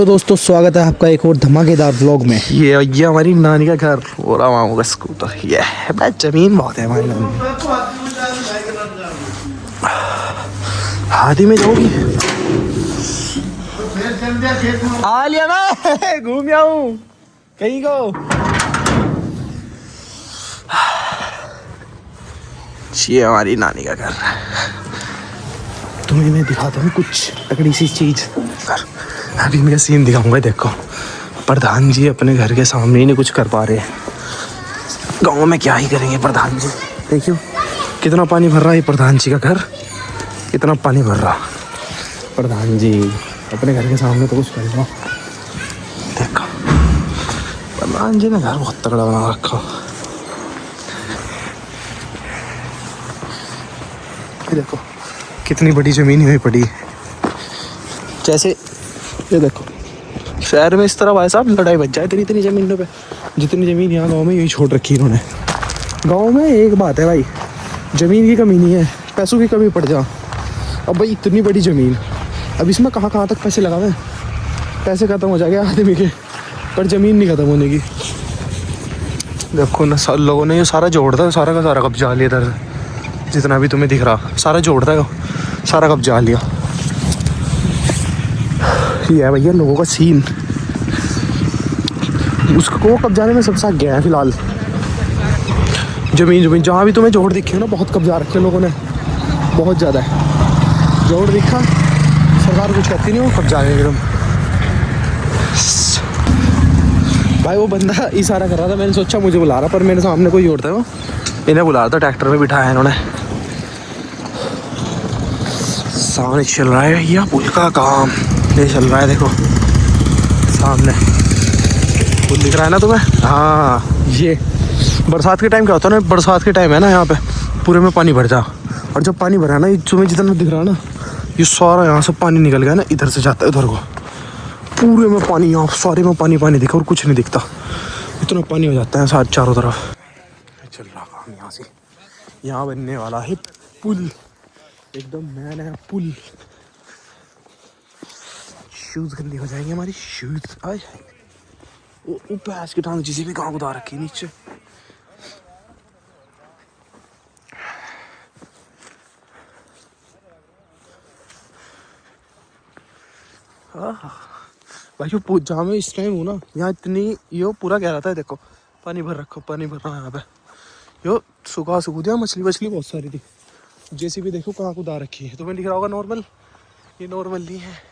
तो दोस्तों स्वागत है आपका एक और धमाकेदार व्लॉग में। ये हमारी नानी का घर और मामू का स्कूटर। ये जमीन बहुत है हमारी नानी। हाथी में जाओगी? आ लिया मैं घूम आऊं कहीं को। ये हमारी नानी का घर। तुम्हें मैं दिखाता हूँ कुछ तगड़ी सी चीज। अभी मैं सीन दिखाऊंगा। देखो प्रधान जी अपने घर के सामने ही नहीं कुछ कर पा रहे। गांव में क्या ही करेंगे प्रधान जी। देखियो कितना पानी भर रहा है प्रधान जी का घर। कितना पानी भर रहा। प्रधान जी अपने घर के सामने तो कुछ कर लो। देखो प्रधान जी ने घर बहुत तगड़ा बना रखा। देखो कितनी बड़ी जमीन हुई पड़ी। जैसे ये देखो शहर में इस तरह भाई साहब लड़ाई बच जाए इतनी इतनी जमीनों पे। जितनी जमीन यहाँ गांव में यही छोड़ रखी इन्होंने। गांव में एक बात है भाई, जमीन की कमी नहीं है, पैसों की कमी पड़ जा। अब भाई इतनी बड़ी जमीन, अब इसमें कहाँ कहाँ तक पैसे लगावे। पैसे खत्म हो जाएंगे आदमी के, पर जमीन नहीं खत्म होने की। देखो ना लोगों ने ये सारा जोड़ता है, सारा का सारा कब्जा लिया इधर। जितना भी तुम्हें दिख रहा सारा जोड़ता है, सारा कब्जा लिया। ये है भैया लोगों का सीन। उसको कब्जाने में सबसे आगे गया है फिलहाल। जमीन जहाँ भी तुम्हें जोड़ दिखे ना, बहुत कब्जा रखे लोगों ने, बहुत ज़्यादा है। जोड़ दिखा सरकार कुछ कहती नहीं, वो कब्जा है एकदम। भाई वो बंदा इशारा कर रहा था, मैंने सोचा मुझे बुला रहा, पर मेरे सामने कोई जोड़ता है वो इन्हें बुला रहा था। ट्रैक्टर में बिठाया है इन्होंने। सामने चल रहा है भैया पुल का काम। ये चल रहा है देखो सामने पुल दिख रहा है ना तुम्हें। हाँ ये बरसात के टाइम क्या होता है ना, बरसात के टाइम है ना यहाँ पे पूरे में पानी भर जा। और जब पानी भरा ना ये तुम्हें जितना दिख रहा है ना, ये सारा यहाँ से पानी निकल गया ना, इधर से जाता है उधर को। पूरे में पानी, यहाँ सारे में पानी पानी दिखा और कुछ नहीं दिखता। इतना पानी हो जाता है सारे चारों तरफ। चल रहा काम यहाँ से। यहाँ बनने वाला है पुल, एकदम नया नया पुल। शूज गंदी हो जाएंगे हमारी शूज। आए वो भैंस की टांग जिसे भी कहाँ उतार रखी नीचे। भाई जो जहाँ में इस टाइम हूँ ना, यहाँ इतनी यो पूरा कह रहा था। देखो पानी भर रखो, पानी भर रहा है यहाँ पे। यो सुखा सुखू दिया, मछली वछली बहुत सारी थी। जैसे भी देखो कहाँ उतार रखी है। तुम्हें दिख रहा होगा नॉर्मल, ये नॉर्मल नहीं है।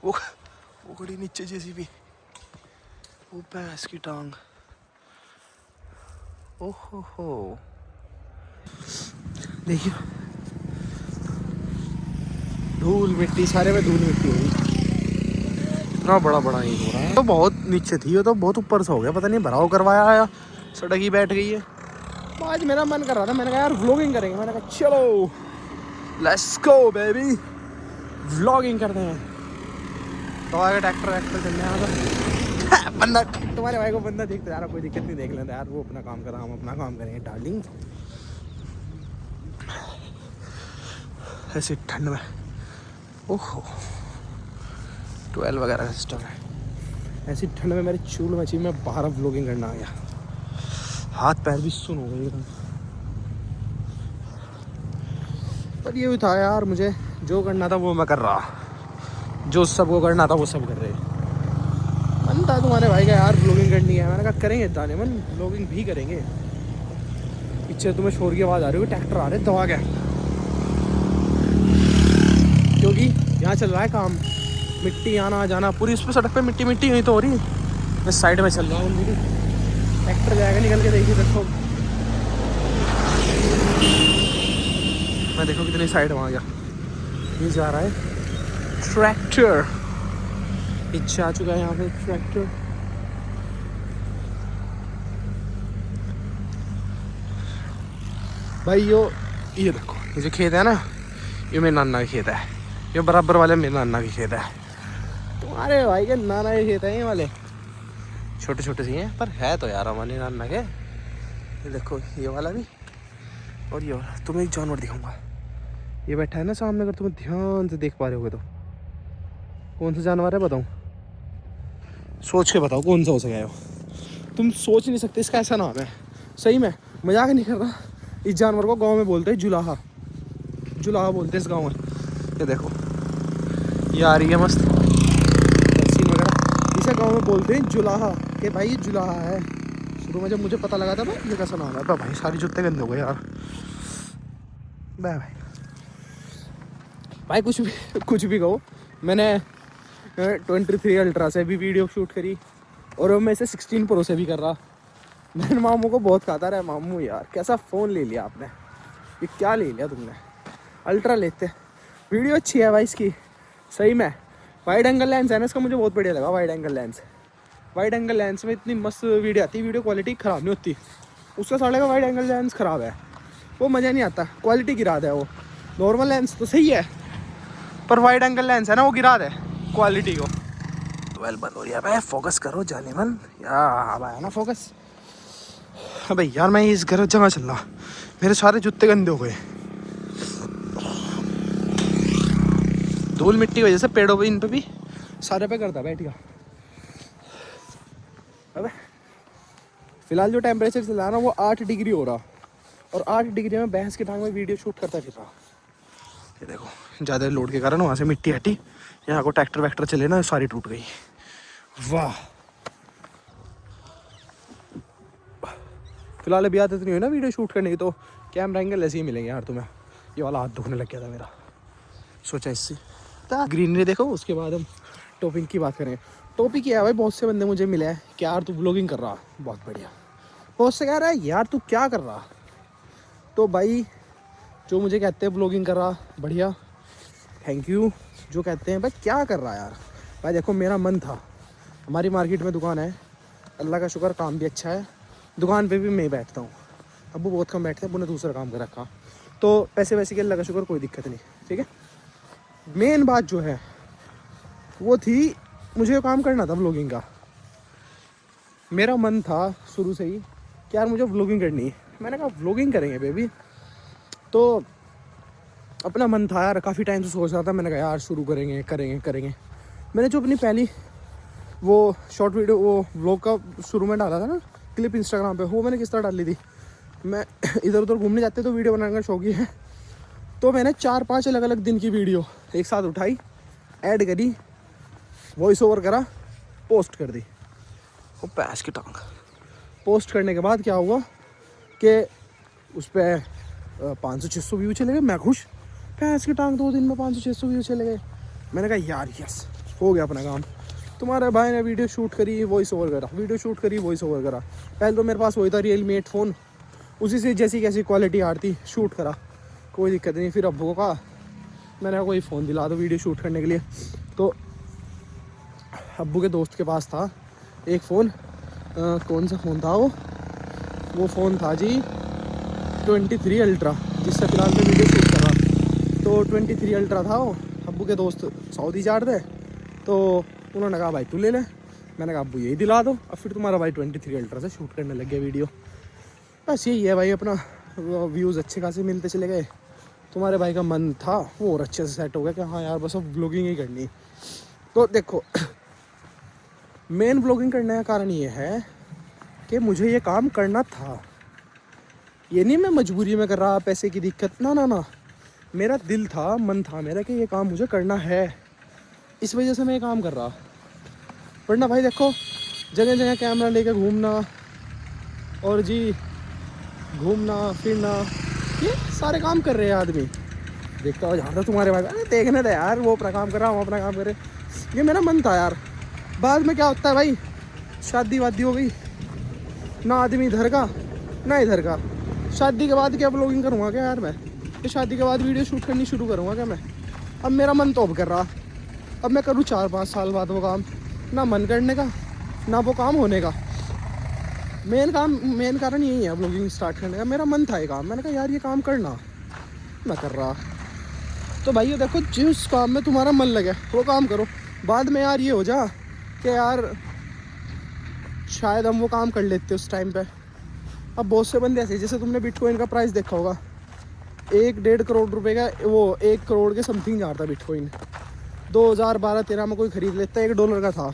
वो खड़ी नीचे जैसी भी, वो भैंस की टांग। ओहो हो देखियो धूल मिट्टी, सारे में धूल मिट्टी हुई। इतना बड़ा बड़ा ही हो रहा है। तो बहुत नीचे थी, ये तो बहुत ऊपर से हो गया। पता नहीं भराव करवाया है, सड़क ही बैठ गई है। आज मेरा मन कर रहा था, मैंने कहा यार व्लॉगिंग करेंगे। मैंने कहा चलो लेट्स गो बेबी, व्लॉगिंग करते हैं। तो आगे ट्रैक्टर चलने आया बंदा, तुम्हारे भाई को बंदा देखते यार, कोई दिक्कत नहीं, देख लेते यार। वो अपना काम कर रहा, हम अपना काम करेंगे डार्लिंग। ऐसी ठंड में ओहो 12 वगैरह का सिस्टम है। ऐसी ठंड में मेरी चूल मची, मैं बाहर व्लॉगिंग करना आ गया। हाथ पैर भी सुन हो गए। पर ये भी था यार, मुझे जो करना था वो मैं कर रहा, जो सबको करना था वो सब कर रहे। मन था तुम्हारे भाई का यार व्लॉगिंग करनी है। मैंने कहा करेंगे दाने मन, व्लॉगिंग भी करेंगे। पीछे तुम्हें शोर की आवाज़ आ रही होगी, ट्रैक्टर आ रहे दबा के, क्योंकि यहाँ चल रहा है काम। मिट्टी आना जाना पूरी उस पर सड़क पे मिट्टी मिट्टी हुई तो हो रही। मैं साइड में चल रहा हूँ, मेरी ट्रैक्टर जाएगा निकल के। देखिए देखो मैं, देखो कितनी साइड में आ गया। ये जा रहा है ट्रैक्टर, पीछे आ चुका है यहाँ पे ट्रैक्टर। भाई ये देखो, ये जो खेत है ना, ये मेरे नाना का खेत है। ये बराबर वाले मेरे नाना की खेत है। तुम्हारे भाई के नाना के खेत है ये वाले, छोटे छोटे से हैं पर है तो यार हमारे नाना के। ये देखो ये वाला भी, और ये वाला। तुम्हें एक जानवर दिखाऊंगा, ये बैठा है ना सामने, अगर तुम्हें ध्यान से देख पा रहे होगे तो। कौन सा जानवर है बताऊं? सोच के बताओ कौन सा हो सके हो। तुम सोच नहीं सकते इसका ऐसा नाम है। सही में मजाक नहीं कर रहा। इस जानवर को गांव में बोलते हैं जुलाहा। जुलाहा बोलते हैं इस गांव में। ये देखो ये आ रही है मस्त सीन वगैरह। इसे गांव में बोलते हैं जुलाहा, कि भाई ये जुलाहा है। शुरू में जब मुझे पता लगा था भाई ये कैसा नाम है, भाई सारी जूते गंदे हो गए यार। भाई भाई कुछ भी कहो, मैंने 23 अल्ट्रा से भी वीडियो शूट करी और मैं इसे 16 प्रो से भी कर रहा। मैंने मामू को बहुत कहा था, अरे मामू यार कैसा फ़ोन ले लिया आपने, ये क्या ले लिया तुमने, अल्ट्रा लेते। वीडियो अच्छी है भाई इसकी, सही में। वाइड एंगल लेंस है ना इसका, मुझे बहुत बढ़िया लगा wide angle lens. Wide angle lens में इतनी मस्त वीडियो आती है, वीडियो क्वालिटी ख़राब नहीं होती। उसका साढ़े का वाइड एंगल लेंस ख़राब है, वो मज़ा नहीं आता, क्वालिटी गिरा दे। वो नॉर्मल लेंस तो सही है, पर वाइड एंगल लेंस है ना वो गिरा दे क्वालिटी को। वेल बंद हो रही है भाई, फोकस करो जाने मन यार। आया ना फोकस। हाँ भाई यार मैं इस गलत जगह चल रहा, मेरे सारे जूते गंदे हो गए धूल मिट्टी की वजह से। पेड़ों पे इन पे भी सारे पे करता बैठ गया। अबे फिलहाल जो टेम्परेचर चल रहा है ना वो 8 डिग्री हो रहा, और 8 डिग्री में भैंस की टांग में वीडियो शूट करता फिर रहा। ये देखो ज़्यादा लोड के कारण वहाँ से मिट्टी हटी, यहाँ को ट्रैक्टर वैक्टर चले ना सारी टूट गई। वाह फिलहाल अभी आदत नहीं हुई ना वीडियो शूट करने की, तो कैमरा एंगल ऐसे ही मिलेंगे यार तुम्हें। ये वाला हाथ दुखने लग गया था मेरा, सोचा इससे ग्रीनरी देखो। उसके बाद हम टॉपिक की बात करें। टॉपिक क्या है भाई, बहुत से बंदे मुझे मिले हैं कि यार तू ब्लॉगिंग कर रहा, बहुत बढ़िया। बहुत से कह रहा है यार तू क्या कर रहा। तो भाई जो मुझे कहते हैं ब्लॉगिंग कर रहा, बढ़िया, थैंक यू। जो कहते हैं भाई क्या कर रहा है यार, भाई देखो मेरा मन था। हमारी मार्केट में दुकान है, अल्लाह का शुक्र काम भी अच्छा है। दुकान पे भी मैं बैठता हूँ, अब्बू बहुत कम बैठते हैं, अब्बू ने दूसरा काम कर रखा। तो पैसे वैसे की अल्लाह का शुक्र कोई दिक्कत नहीं, ठीक है। मेन बात जो है वो थी, मुझे काम करना था व्लॉगिंग का। मेरा मन था शुरू से ही कि यार मुझे व्लॉगिंग करनी है। मैंने कहा व्लॉगिंग करेंगे बेबी। तो अपना मन था यार, काफ़ी टाइम से सोच रहा था। मैंने कहा यार शुरू करेंगे। मैंने जो अपनी पहली वो शॉर्ट वीडियो वो व्लॉग का शुरू में डाला था ना क्लिप इंस्टाग्राम पे, वो मैंने किस तरह डाली थी। मैं इधर उधर घूमने जाते तो वीडियो बनाने का शौकी है, तो मैंने 4-5 अलग अलग दिन की वीडियो एक साथ उठाई, ऐड करी, वॉइस ओवर करा, पोस्ट कर दी। वो पैस की टांग पोस्ट करने के बाद क्या हुआ कि उस पर 500-600 व्यू चले गए। मैं खुश, पैस की टांग 2 दिन में 500-600 व्यू चले गए। मैंने कहा यार यस हो गया अपना काम। तुम्हारे भाई ने वीडियो शूट करी, वॉइस ओवर करा, वीडियो शूट करी, वॉइस ओवर करा। पहले तो मेरे पास वही था Realme 8 फ़ोन, उसी से जैसी कैसी क्वालिटी आ रही थी शूट करा, कोई दिक्कत नहीं। फिर अब्बू को कहा, मैंने कोई फ़ोन दिला दो वीडियो शूट करने के लिए। तो अब्बू के दोस्त के पास था एक फ़ोन, कौन सा फ़ोन था वो फ़ोन था जी 23 अल्ट्रा, जिससे फिलहाल मैं वीडियो शूट कर रहा। तो 23 अल्ट्रा था वो। अब्बू के दोस्त सऊदी जा रहे थे, तो उन्होंने कहा भाई तू ले ले। मैंने कहा अब्बू यही दिला दो। अब फिर तुम्हारा भाई 23 अल्ट्रा से शूट करने लग गया वीडियो। बस यही है भाई, अपना व्यूज़ अच्छे खासे मिलते चले गए। तुम्हारे भाई का मन था वो और अच्छे से सेट हो गया कि हाँ यार बस अब ब्लॉगिंग ही करनी। तो देखो मेन ब्लॉगिंग करने का कारण ये है कि मुझे ये काम करना था। ये नहीं मैं मजबूरी में कर रहा, पैसे की दिक्कत, ना। मेरा दिल था, मन था मेरा कि ये काम मुझे करना है, इस वजह से मैं ये काम कर रहा। वरना भाई देखो जगह जगह कैमरा लेके घूमना और जी घूमना फिरना, ये सारे काम कर रहे हैं आदमी। देखता हो जहाँ तुम्हारे भाई, अरे देखने दे यार, वो अपना काम कर रहा, हम अपना काम करे। ये मेरा मन था यार। बाद में क्या होता है भाई, शादी वादी हो गई ना, आदमी इधर का ना इधर का। शादी के बाद क्या ब्लॉगिंग करूँगा क्या यार मैं, ये शादी के बाद वीडियो शूट करनी शुरू करूँगा क्या मैं। अब मेरा मन तो अब कर रहा, अब मैं करूँ 4-5 साल बाद वो काम, ना मन करने का ना वो काम होने का। मेन कारण यही है ब्लॉगिंग स्टार्ट करने का। मेरा मन था ये काम, मैंने कहा यार ये काम करना, मैं कर रहा। तो भाई ये देखो जिस काम में तुम्हारा मन लगे वो काम करो। बाद में यार ये हो जा कि यार शायद हम वो काम कर लेते उस टाइम पे। अब बहुत से बंदे ऐसे, जैसे तुमने बिटकॉइन का प्राइस देखा होगा, 1-1.5 करोड़ रुपए का, वो 1 करोड़ के समथिंग जा रहा था बिटकॉइन। 2012-13 में कोई ख़रीद लेता, $1 का था।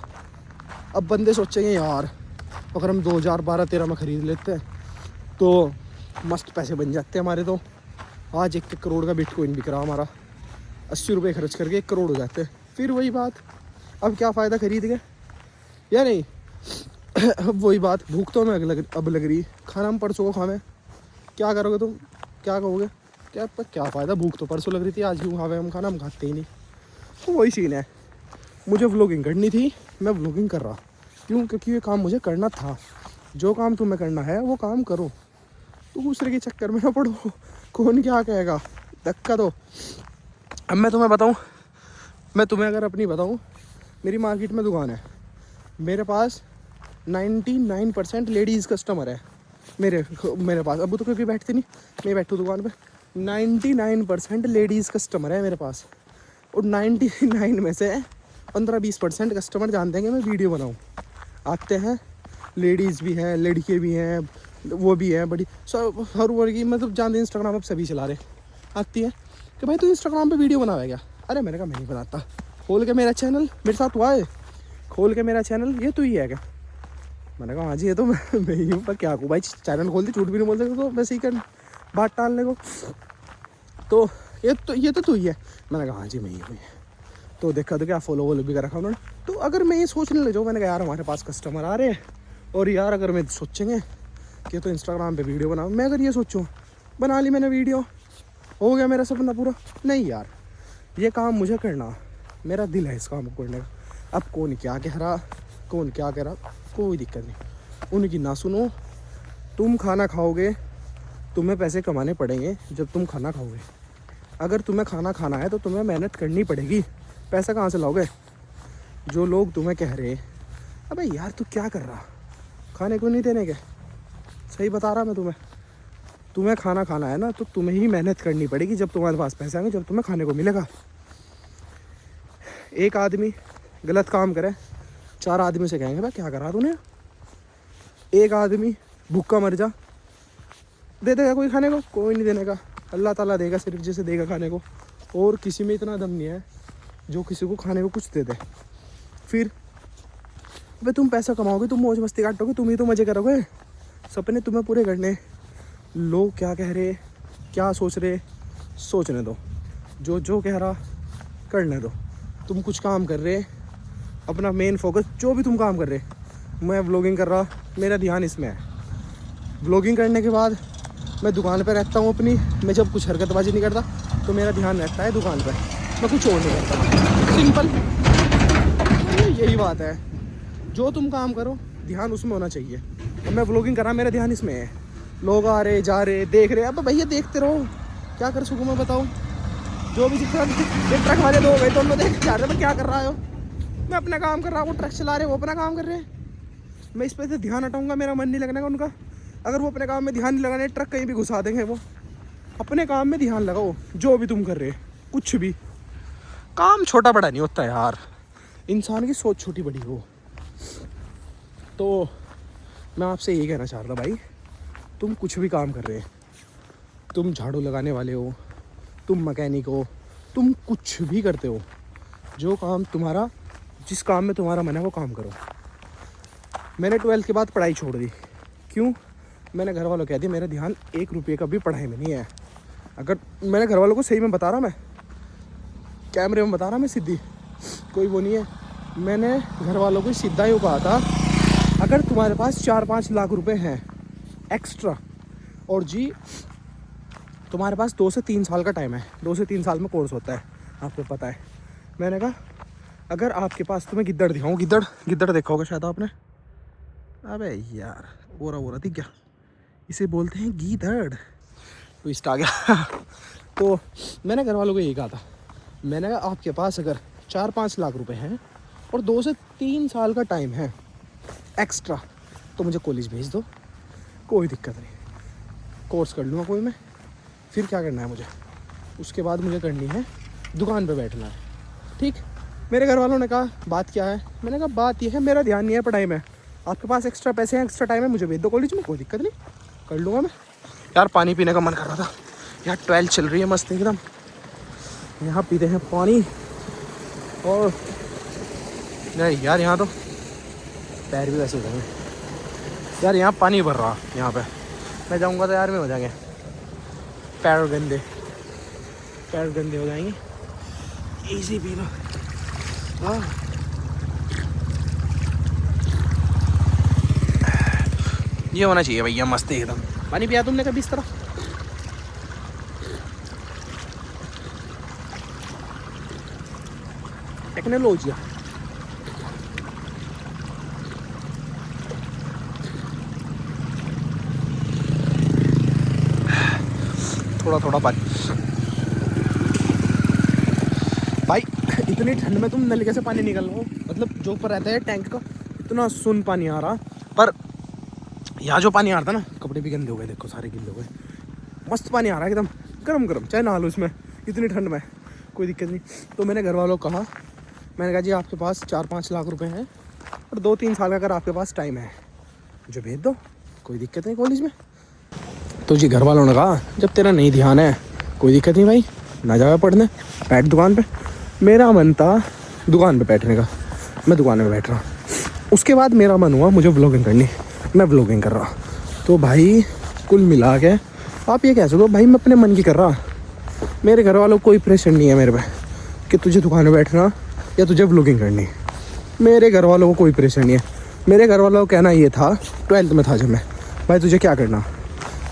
अब बंदे सोचेंगे यार अगर हम 2012-13 में ख़रीद लेते हैं तो मस्त पैसे बन जाते हैं हमारे। तो आज 1 करोड़ का बिटकॉइन बिक रहा हमारा, 80 रुपये खर्च करके 1 करोड़ हो जाते हैं। फिर वही बात, अब क्या फ़ायदा खरीद के, या नहीं। अब वही बात, भूख तो हमें अब लग रही, खाना हम परसों को खावे, क्या करोगे तुम, क्या कहोगे, क्या फ़ायदा, भूख तो परसों लग रही थी, आज क्यों खावे हम खाना, हम खाते ही नहीं। तो वही सीन है, मुझे व्लॉगिंग करनी थी, मैं व्लॉगिंग कर रहा, क्यों, क्योंकि ये काम मुझे करना था। जो काम तुम्हें करना है वो काम करो, तो दूसरे के चक्कर में ना पड़ो, कौन क्या कहेगा, धक्का दो। अब मैं तुम्हें बताऊँ, मैं तुम्हें अगर अपनी बताऊँ, मेरी मार्केट में दुकान है, मेरे पास 99% लेडीज़ कस्टमर है मेरे पास। अब तो क्योंकि बैठती नहीं, मैं बैठूँ दुकान पे, 99% लेडीज़ कस्टमर है मेरे पास। और 99 में से 15-20% कस्टमर जानते हैं कि मैं वीडियो बनाऊँ, आते हैं, लेडीज़ भी हैं, लड़के भी हैं, वो भी हैं, बड़ी सब हर वर्ग की, मतलब जानते हैं, इंस्टाग्राम अब सभी चला रहे, आती है कि भाई तू इंस्टाग्राम पे वीडियो बनावे क्या। अरे मैंने कहा मैं नहीं बनाता, खोल के मेरा चैनल, मेरे साथ हुआ है, खोल के मेरा चैनल, ये तू ही है क्या। मैंने कहा हाँ जी ये तो मैं ही हूँ, पर क्या कहूँ भाई, चैनल खोल दी, झूठ भी नहीं बोल सकते, तो वैसे ही कर बात टालने को, तो ये तो तू ही है। मैंने कहा हाँ जी मैं ही हूँ। तो देखा तो क्या फॉलो भी कर रखा उन्होंने। तो अगर मैं ये सोचने लग जाऊँ, मैंने कहा यार हमारे पास कस्टमर आ रहे हैं, और यार अगर मैं सोचेंगे कि तो इंस्टाग्राम पे वीडियो बनाऊँ, मैं अगर ये सोचूँ, बना ली मैंने वीडियो, हो गया मेरा सपना पूरा। नहीं यार, ये काम मुझे करना, मेरा दिल है इस काम को करने का। अब कौन क्या कह रहा, कौन क्या कह रहा, कोई दिक्कत नहीं, उनकी ना सुनो। तुम खाना खाओगे, तुम्हें पैसे कमाने पड़ेंगे जब तुम खाना खाओगे। अगर तुम्हें खाना खाना है तो तुम्हें मेहनत करनी पड़ेगी, पैसा कहाँ से लाओगे। जो लोग तुम्हें कह रहे अबे यार तू क्या कर रहा, खाने को नहीं देने के, सही बता रहा मैं तुम्हें खाना खाना है ना, तो तुम्हें ही मेहनत करनी पड़ेगी। जब तुम्हारे पास पैसे आएंगे, जब तुम्हें खाने को मिलेगा। एक आदमी गलत काम करे, 4 आदमी से कहेंगे भाई क्या करा तूने। एक आदमी भूखा मर जा, दे देगा कोई खाने को, कोई नहीं देने का, अल्लाह ताला देगा सिर्फ जैसे देगा खाने को। और किसी में इतना दम नहीं है जो किसी को खाने को कुछ दे दे। फिर भाई तुम पैसा कमाओगे, तुम मौज मस्ती काटोगे, तुम ही तो मज़े करोगे, सपने तुम्हें पूरे करने। लोग क्या कह रहे, क्या सोच रहे, सोचने दो, जो कह रहा करने दो। तुम कुछ काम कर रहे, अपना मेन फोकस, जो भी तुम काम कर रहे, मैं व्लॉगिंग कर रहा, मेरा ध्यान इसमें है। व्लॉगिंग करने के बाद मैं दुकान पर रहता हूँ अपनी, मैं जब कुछ हरकतबाजी नहीं करता तो मेरा ध्यान रहता है दुकान पर, मैं कुछ और नहीं करता, सिंपल यही बात है। जो तुम काम करो ध्यान उसमें होना चाहिए। अब मैं व्लॉगिंग कर रहा, मेरा ध्यान इसमें है, लोग आ रहे जा रहे देख रहे, अब भैया देखते रहो, क्या कर सकूँ मैं बताओ। जो भी ट्रक वाले दो गए तो देख जा रहे, मैं क्या कर रहा हो, मैं अपना काम कर रहा हूँ, वो ट्रक चला रहे, वो अपना काम कर रहे हैं, मैं इस पर से ध्यान हटाऊँगा, मेरा मन नहीं लगने का उनका। अगर वो अपने काम में ध्यान नहीं लगाने, ट्रक कहीं भी घुसा देंगे। वो अपने काम में ध्यान लगाओ, जो भी तुम कर रहे, कुछ भी काम छोटा बड़ा नहीं होता यार, इंसान की सोच छोटी बड़ी हो। तो मैं आपसे यही कहना चाह रहा था भाई, तुम कुछ भी काम कर रहे, तुम झाड़ू लगाने वाले हो, तुम मैकेनिक हो, तुम कुछ भी करते हो, जो काम तुम्हारा, जिस काम में तुम्हारा मन है वो काम करो। मैंने 12th के बाद पढ़ाई छोड़ दी, क्यों, मैंने घर वालों को कह दिया मेरा ध्यान 1 रुपये का भी पढ़ाई में नहीं है। अगर मैंने घर वालों को सही में बता रहा, मैं कैमरे में बता रहा, मैं सीधी, कोई वो नहीं है। मैंने घर वालों को सीधा ही कहा था, अगर तुम्हारे पास 4-5 लाख रुपए हैं एक्स्ट्रा, और जी तुम्हारे पास 2 से 3 साल का टाइम है, 2 से 3 साल में कोर्स होता है, आपको पता है। मैंने कहा अगर आपके पास, तुम्हें गिद्दड़ दिखाऊँ, गिद्दड़ देखा होगा शायद आपने। अबे यार ओरा दिख गया, इसे बोलते हैं गीदड़, ट्विस्ट आ गया। तो मैंने घर वालों को यही कहा था, मैंने कहा आपके पास अगर 4-5 लाख रुपए हैं और 2 से 3 साल का टाइम है एक्स्ट्रा, तो मुझे कॉलेज भेज दो, कोई दिक्कत नहीं, कोर्स कर लूँगा कोई मैं। फिर क्या करना है मुझे, उसके बाद मुझे करनी है दुकान पे बैठना है, ठीक। मेरे घर वालों ने कहा बात क्या है, मैंने कहा बात यह है मेरा ध्यान नहीं है पढ़ाई में, आपके पास एक्स्ट्रा पैसे हैं, एक्स्ट्रा टाइम है, मुझे भेज दो कॉलेज में, कोई दिक्कत नहीं, कर लूँगा मैं। यार पानी पीने का मन कर रहा था यार, 12 चल रही है मस्त एकदम, यहाँ पीते हैं पानी। और नहीं यार यहाँ तो पैर भी वैसे हो जाएंगे यार। यहाँ पानी भर रहा, यहाँ पे मैं जाऊँगा तो यार में हो जाएंगे पैर गंदे हो जाएंगे। Easy P low. हाँ ये होना चाहिए भैया, मस्त एकदम। पानी पिया तुमने कभी इस तरह? टेक्नोलॉजी थोड़ा पानी भाई। इतनी ठंड में तुम नलके से पानी निकल लो, मतलब जो ऊपर रहता है टैंक का, इतना सुन पानी आ रहा। पर यहाँ जो पानी आ रहा था ना, कपड़े भी गंदे हो गए, देखो सारे गिले हो गए। मस्त पानी आ रहा है एकदम गरम, चाहे नहा लो इसमें इतनी ठंड में, कोई दिक्कत नहीं। तो मैंने घर वालों को कहा, मैंने कहा जी आपके पास 4-5 लाख रुपए हैं और 2-3 साल का अगर आपके पास टाइम है जो भेज दो, कोई दिक्कत नहीं कॉलेज में। तो जी घर वालों ने कहा जब तेरा नहीं ध्यान है कोई दिक्कत नहीं भाई, ना जाओ पढ़ने, बैठ दुकान पे। मेरा मन था दुकान पे बैठने का, मैं दुकान में बैठ रहा। उसके बाद मेरा मन हुआ मुझे व्लॉगिंग करनी, मैं व्लॉगिंग कर रहा। तो भाई कुल मिला के आप ये कह सकते हो भाई मैं अपने मन की कर रहा। मेरे घर वालों को कोई प्रेशर नहीं है मेरे पे कि तुझे दुकान में बैठना या तुझे व्लॉगिंग करनी। मेरे घर वालों को कोई प्रेशर नहीं है। मेरे घर वालों का कहना ये था, 12th में था जब मैं, भाई तुझे क्या करना।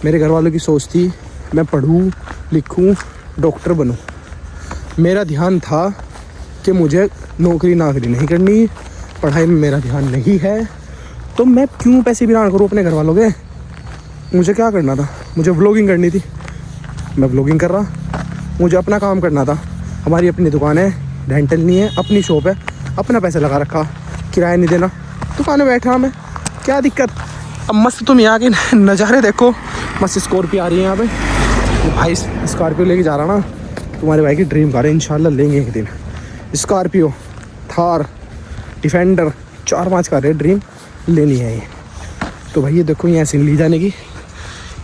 मेरे घर वालों की सोच थी मैं पढ़ूँ लिखूँ डॉक्टर बनूँ। मेरा ध्यान था कि मुझे नौकरी नहीं करनी, पढ़ाई में मेरा ध्यान नहीं है, तो मैं क्यों पैसे बिरान करूँ अपने घर वालों के। मुझे क्या करना था, मुझे व्लॉगिंग करनी थी, मैं व्लॉगिंग कर रहा। मुझे अपना काम करना था, हमारी अपनी दुकान है, रेंटल नहीं है, अपनी शॉप है, अपना पैसा लगा रखा, किराया नहीं देना, दुकान में बैठा मैं, क्या दिक्कत। अब मस्त तुम यहाँ के नज़ारे देखो, मस्त स्कॉर्पियो आ रही है यहाँ पे। तो भाई स्कॉर्पियो लेके जा रहा ना, तुम्हारे भाई की ड्रीम कार है, इंशाल्लाह लेंगे एक दिन। स्कॉर्पियो, थार, डिफेंडर, 4-5 कारें ड्रीम लेनी है ये। तो भाई ये देखो यहाँ से ली जाने की,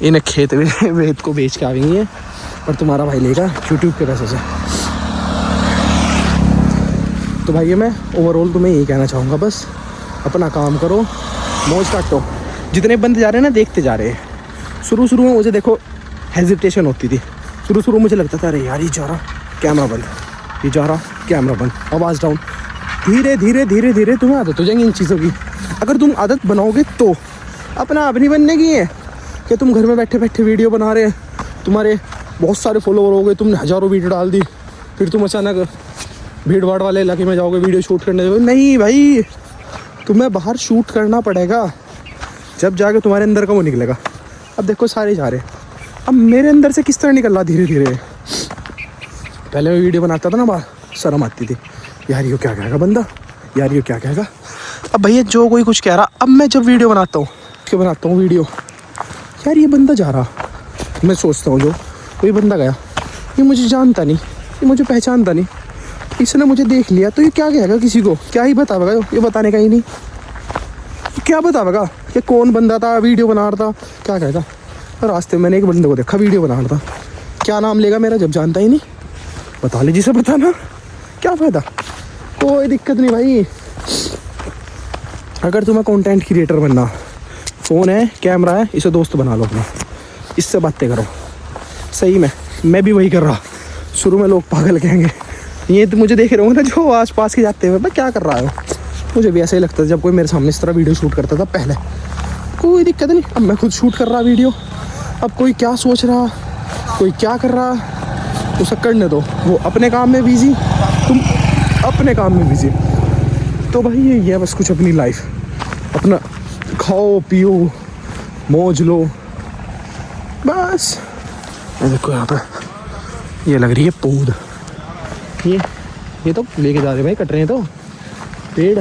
इन्हें खेत वेत को बेच के आएंगी है, और तुम्हारा भाई लेगा यूट्यूब के पैसे से। तो भाई ये मैं ओवरऑल तुम्हें यही कहना चाहूँगा, बस अपना काम करो, मौज काटो। जितने बंदे जा रहे हैं ना देखते जा रहे हैं। शुरू में मुझे देखो हेजिटेशन होती थी, शुरू मुझे लगता था अरे यार ये जा रहा कैमरा बंद, ये जा रहा कैमरा बंद, आवाज़ डाउन। धीरे तुम्हें आदत हो जाएंगी इन चीज़ों की। अगर तुम आदत बनाओगे तो अपना आप नहीं बनने की है कि तुम घर में बैठे वीडियो बना रहे हैं, तुम्हारे बहुत सारे फॉलोवर हो गए, तुमने हज़ारों वीडियो डाल दी, फिर तुम अचानक भीड़ भाड़ वाले इलाके में जाओगे वीडियो शूट करने। नहीं भाई, तुम्हें बाहर शूट करना पड़ेगा, जब जाके तुम्हारे अंदर का वो निकलेगा। अब देखो सारे जा रहे हैं, अब मेरे अंदर से किस तरह निकल रहा धीरे। पहले मैं वीडियो बनाता था ना, बाहर शर्म आती थी, यार ये क्या कहेगा बंदा, यार ये क्या कहेगा। अब भैया जो कोई कुछ कह रहा, अब मैं जब वीडियो बनाता हूँ वीडियो, यार ये बंदा जा रहा, मैं सोचता हूँ जो कोई बंदा गया, ये मुझे जानता नहीं, ये मुझे पहचानता नहीं, इसने मुझे देख लिया, तो ये क्या कहेगा किसी को, क्या ही बतावेगा, ये बताने का ही नहीं, क्या बतावेगा कि कौन बंदा था वीडियो बना रहा था, क्या कहेगा। रास्ते में मैंने एक बंदे को देखा वीडियो बना रहा था, क्या नाम लेगा मेरा जब जानता ही नहीं, बता ले जिसे बताना, क्या फ़ायदा, कोई दिक्कत नहीं भाई। अगर तुम्हें कंटेंट क्रिएटर बनना, फ़ोन है कैमरा है, इसे दोस्त बना लो अपना, इससे बातें करो। सही में मैं भी वही कर रहा। शुरू में लोग पागल कहेंगे, ये तो मुझे देख रहे होंगे ना जो आस पास के जाते हुए, मैं क्या कर रहा है, मुझे भी ऐसा ही लगता था जब कोई मेरे सामने इस तरह वीडियो शूट करता था पहले। कोई दिक्कत नहीं, अब मैं खुद शूट कर रहा वीडियो, अब कोई क्या सोच रहा, कोई क्या कर रहा, उसे करने दो, वो अपने काम में बिजी, तुम अपने काम में बिजी। तो भाई ये है बस कुछ अपनी लाइफ, अपना खाओ पियो मौज लो बस। देखो यहाँ पे ये लग रही है पौध, ये तो लेके जा रहे भाई, कट रहे हैं तो पेड़।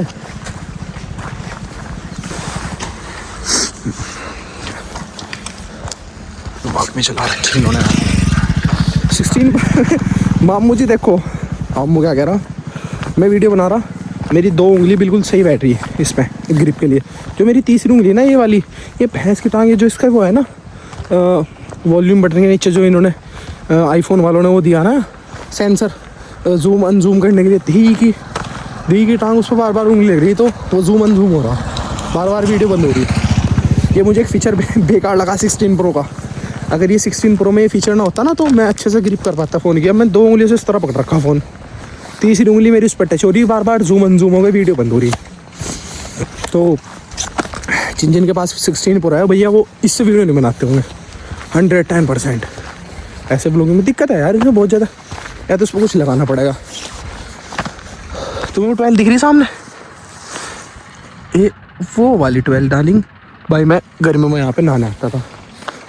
बाग में चला रखी इन्होंने 16 मामू जी देखो, मामू क्या कह रहा, मैं वीडियो बना रहा, मेरी 2 उंगली बिल्कुल सही बैठ रही है इसमें ग्रिप के लिए, जो मेरी तीसरी उंगली है ना ये वाली, ये भैंस की टांग है, जो इसका वो है ना वॉल्यूम बटन के नीचे जो इन्होंने आईफोन वालों ने वो दिया ना सेंसर, जूम अनजूम करने के लिए, धी की टांग, उस पर बार उंगली लग रही, तो वो जूम अनजूम हो रहा। बार बार वीडियो बंद हो रही है। ये मुझे एक फ़ीचर बेकार लगा 16 प्रो का। अगर ये 16 प्रो में ये फीचर ना होता ना तो मैं अच्छे से ग्रिप कर पाता फ़ोन की। अब मैं 2 उंगलियों से इस तरह पकड़ रखा फ़ोन, तीसरी उंगली मेरी उस पर टच हो रही है, बार बार जूम अनजूम हो गई, वीडियो बंद हो रही है। तो जिन के पास 16 प्रो है भैया वो इससे वीडियो नहीं बनाते होंगे 110%। ऐसे ब्लॉगिंग में दिक्कत है यार इसमें बहुत ज़्यादा, या तो उसको कुछ लगाना पड़ेगा। तुम्हें 12 दिख रही सामने, ये वो वाली 12 डार्लिंग। भाई मैं गर्मियों में यहाँ पे नहाने आता था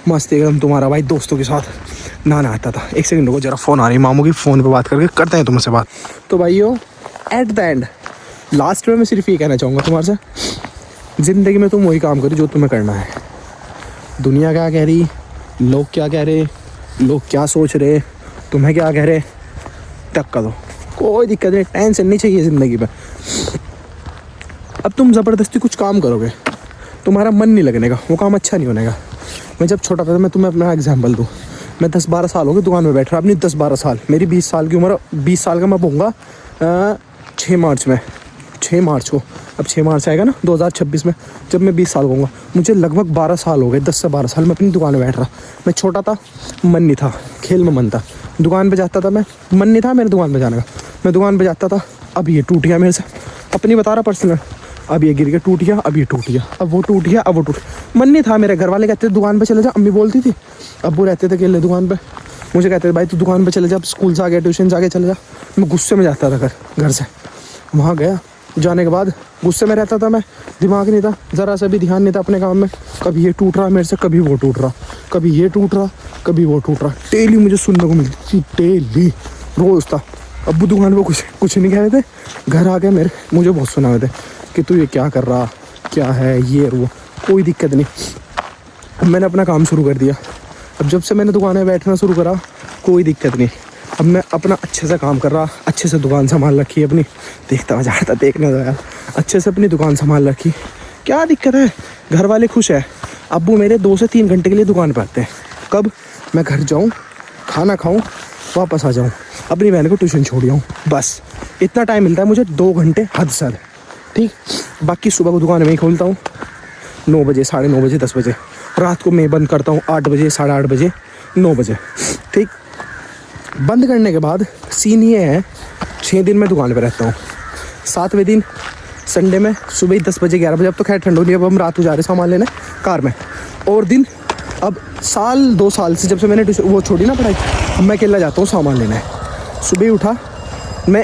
मस्त एकदम, तुम्हारा भाई दोस्तों के साथ नहाना आता था। एक सेकंड को जरा फ़ोन आ रही मामू की, फ़ोन पे बात करके करते हैं तुमसे बात। तो भाइयों एट द एंड लास्ट में मैं सिर्फ ये कहना चाहूँगा तुम्हारे से, ज़िंदगी में तुम वही काम करो जो तुम्हें करना है। दुनिया क्या कह रही, लोग क्या कह रहे, लोग क्या सोच रहे, तुम्हें क्या कह रहे, टक्का दो, कोई दिक्कत नहीं, टेंशन नहीं चाहिए ज़िंदगी में। अब तुम ज़बरदस्ती कुछ काम करोगे, तुम्हारा मन नहीं लगने का, वो काम अच्छा नहीं होने का। मैं जब छोटा था, मैं तुम्हें अपना एग्जांपल दूँ, मैं 10-12 साल हो गए दुकान में बैठ रहा, अपनी 10-12 साल, मेरी 20 साल की उम्र, 20 साल का मैं होऊंगा 6 मार्च में, 6 मार्च को, अब 6 मार्च आएगा ना 2026 में, जब मैं 20 साल का होऊंगा। मुझे लगभग 12 साल हो गए, 10 से 12 साल मैं अपनी दुकान में बैठ रहा। मैं छोटा था, मन नहीं था, खेल में मन था, दुकान पे जाता था मैं, मन नहीं था मेरे दुकान पे जाने का, मैं दुकान पे जाता था। अब ये टूट गया मेरे से, अपनी बता रहा पर्सनल, अब ये गिर गया, टूट गया, अब ये टूट गया, अब वो टूट गया, अब वो टूट, मन नहीं था। मेरे घर वाले कहते थे दुकान पे चले जा, अम्मी बोलती थी, अब्बू रहते थे अकेले दुकान पे, मुझे कहते थे भाई तू दुकान पे चले जा, स्कूल से आ गया, ट्यूशन से आ गया, चले जा। मैं गुस्से में जाता था घर से, वहाँ गया, जाने के बाद गुस्से में रहता था मैं, दिमाग नहीं था, ज़रा सा भी ध्यान नहीं था अपने काम में। कभी ये टूट रहा मेरे से, कभी वो टूट रहा, कभी ये टूट रहा, कभी वो टूट रहा। डेली मुझे सुनने को मिलती थी, डेली, रोज़ था। अब्बू दुकान पर कुछ नहीं कह रहे थे, घर आ गए मुझे बहुत सुना हुए थे कि तू ये क्या कर रहा, क्या है ये वो, कोई दिक्कत नहीं। अब मैंने अपना काम शुरू कर दिया, अब जब से मैंने दुकान में बैठना शुरू करा कोई दिक्कत नहीं। अब मैं अपना अच्छे से काम कर रहा, अच्छे से दुकान संभाल रखी अपनी, देखता मजा आता देखने दो यार, अच्छे से अपनी दुकान संभाल रखी, क्या दिक्कत है, घर वाले खुश है। अब्बू मेरे 2 से 3 घंटे के लिए दुकान पर आते हैं, कब मैं घर जाऊँ, खाना खाऊँ, वापस आ जाऊँ, अपनी बहन को ट्यूशन छोड़ आऊँ, बस इतना टाइम मिलता है मुझे, 2 घंटे हद से, ठीक। बाकी सुबह को दुकान में ही खोलता हूँ 9 बजे, 9:30 बजे, 10 बजे, रात को मैं बंद करता हूँ 8 बजे, 8:30 बजे, 9 बजे, ठीक। बंद करने के बाद सीन ये है, 6 दिन मैं दुकान पे रहता हूँ, 7वें दिन संडे में सुबह ही 10 बजे, 11 बजे, अब तो खैर ठंड हो रही है, अब हम रात को जा रहे सामान लेने कार में। और दिन अब 2 साल से जब से मैंने वो छोड़ी ना पढ़ाई, अब मैं अकेला जाता हूँ सामान लेने। सुबह ही उठा मैं,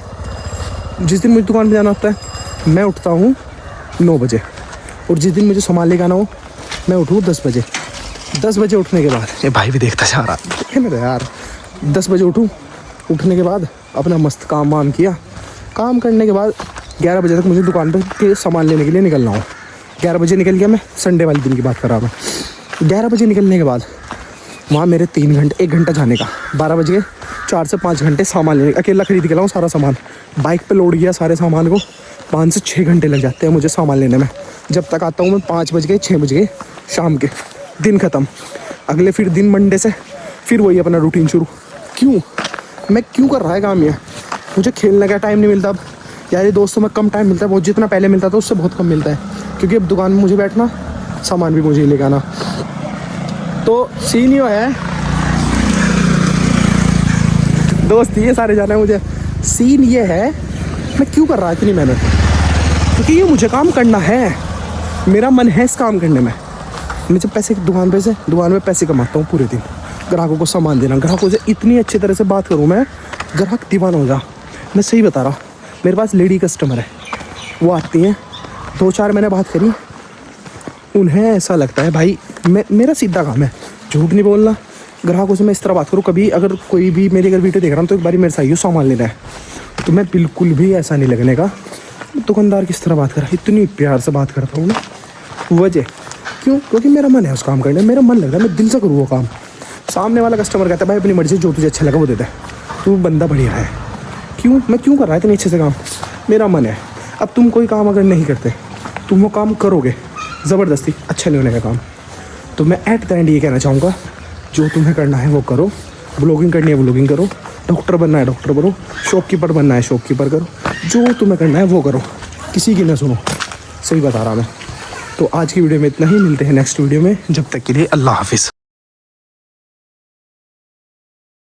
जिस दिन मुझे दुकान पर जाना होता है मैं उठता हूँ 9 बजे, और जिस दिन मुझे सामान लेकर आना हो मैं उठूँ 10 बजे। 10 बजे उठने के बाद, ये भाई भी देखता जा रहा है मेरा यार, 10 बजे उठूँ, उठने के बाद अपना मस्त काम वाम किया, काम करने के बाद 11 बजे तक मुझे दुकान पर के सामान लेने के लिए निकलना हो। 11 बजे निकल गया, मैं संडे वाले दिन की बात कर रहा हूँ। 11 बजे निकलने के बाद वहाँ मेरे 3 घंटे, 1 घंटा जाने का, 12 बज गए, 4 से 5 घंटे सामान लेने, अकेला खरीद के लाऊँ सारा सामान, बाइक पे लोड किया सारे सामान को, 5 से 6 घंटे लग जाते हैं मुझे सामान लेने में। जब तक आता हूँ मैं 5 बज गए, 6 बज गए शाम के, दिन ख़त्म। अगले फिर दिन मंडे से फिर वही अपना रूटीन शुरू। क्यों मैं क्यों कर रहा है काम ये, मुझे खेलने का टाइम नहीं मिलता अब यार, ये दोस्तों में कम टाइम मिलता है, बहुत जितना पहले मिलता था उससे बहुत कम मिलता है, क्योंकि अब दुकान में मुझे बैठना, सामान भी मुझे ही लेकर आना। तो सीन ये है दोस्त, ये सारे जाना है मुझे, सीन ये है मैं क्यों कर रहा है इतनी मेहनत, क्योंकि ये मुझे काम करना है, मेरा मन है इस काम करने में। मैं जब पैसे दुकान में पैसे कमाता हूँ पूरे दिन, ग्राहकों को सामान देना, ग्राहकों से इतनी अच्छी तरह से बात करूँ मैं, ग्राहक दीवाना हो जा, मैं सही बता रहा। मेरे पास लेडी कस्टमर है, वो आती हैं, 2-4 मैंने बात करी, उन्हें ऐसा लगता है भाई मेरा सीधा काम है, झूठ नहीं बोलना, ग्राहकों से मैं इस तरह बात करूँ। कभी अगर कोई भी मेरी अगर वीडियो देख रहा हूँ तो एक बार मेरे से आइए सामान लेना है, तो मैं बिल्कुल भी ऐसा नहीं लगने का दुकानदार किस तरह बात कर रहा है, इतनी प्यार से बात करता हूँ ना। वजह क्यों, क्योंकि मेरा मन है उस काम करने, मेरा मन लग रहा है, मैं दिल से करूँ वो काम। सामने वाला कस्टमर कहता है भाई अपनी मर्जी, जो तुझे अच्छा लगा वो दे दे, तू बंदा बढ़िया है। क्यों मैं क्यों कर रहा है इतने अच्छे से काम, मेरा मन है। अब तुम कोई काम अगर नहीं करते, तुम वो काम करोगे ज़बरदस्ती, अच्छा नहीं होने का काम। तो मैं एट द एंड ये कहना चाहूँगा, जो तुम्हें करना है वो करो, ब्लॉगिंग करनी है ब्लॉगिंग करो, डॉक्टर बनना है डॉक्टर बनो, शॉपकीपर बनना है शॉपकीपर करो, जो तुम्हें करना है वो करो, किसी की ना सुनो, सही बता रहा मैं। तो आज की वीडियो में इतना ही, मिलते हैं नेक्स्ट वीडियो में, जब तक के लिए अल्लाह हाफिज़।